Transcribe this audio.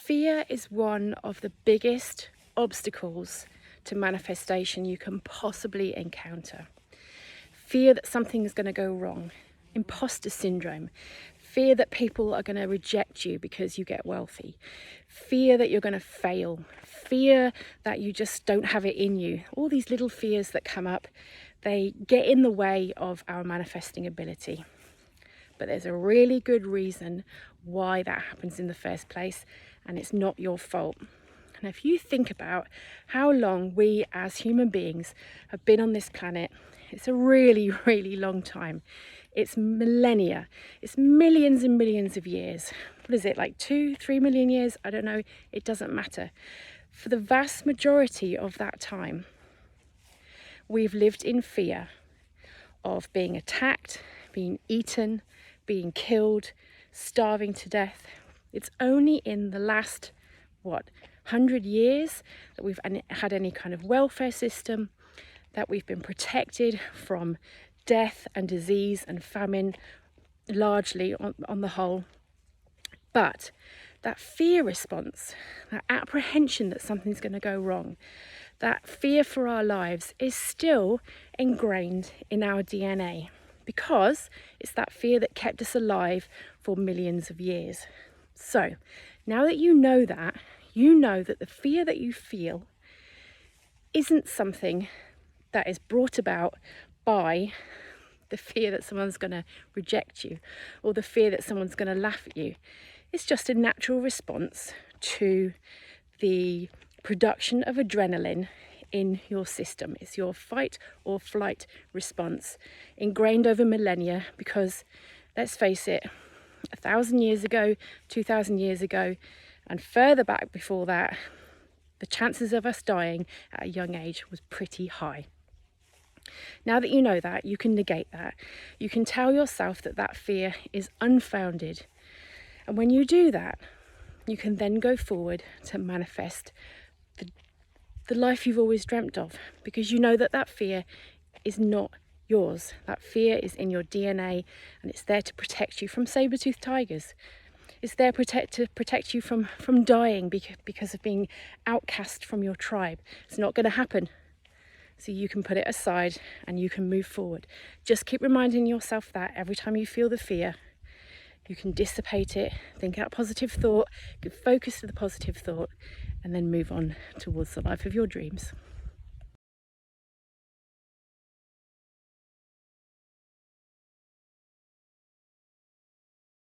Fear is one of the biggest obstacles to manifestation you can possibly encounter. Fear that something is going to go wrong, imposter syndrome, fear that people are going to reject you because you get wealthy, fear that you're going to fail, fear that you just don't have it in you. All these little fears that come up, they get in the way of our manifesting ability. But there's a really good reason why that happens in the first place, and it's not your fault. And if you think about how long we as human beings have been on this planet, it's a really, really long time. It's millennia. It's millions and millions of years. What is it, like 2-3 million years? I don't know. It doesn't matter. For the vast majority of that time, we've lived in fear of being attacked, being eaten, being killed, starving to death. It's only in the last, 100 years that we've had any kind of welfare system, that we've been protected from death and disease and famine, largely on the whole. But that fear response, that apprehension that something's going to go wrong, that fear for our lives is still ingrained in our DNA, because it's that fear that kept us alive for millions of years. So now that you know that the fear that you feel isn't something that is brought about by the fear that someone's going to reject you or the fear that someone's going to laugh at you. It's just a natural response to the production of adrenaline in your system. It's your fight or flight response, ingrained over millennia, because let's face it, 1,000 years ago, 2,000 years ago, and further back before that, the chances of us dying at a young age was pretty high. Now that you know that, you can negate that. You can tell yourself that that fear is unfounded. And when you do that, you can then go forward to manifest the life you've always dreamt of, because you know that that fear is not yours. That fear is in your DNA, and it's there to protect you from saber-toothed tigers. It's there to protect you from dying because of being outcast from your tribe. It's not going to happen. So you can put it aside and you can move forward. Just keep reminding yourself that every time you feel the fear, you can dissipate it, think out positive thought, focus to the positive thought, and then move on towards the life of your dreams.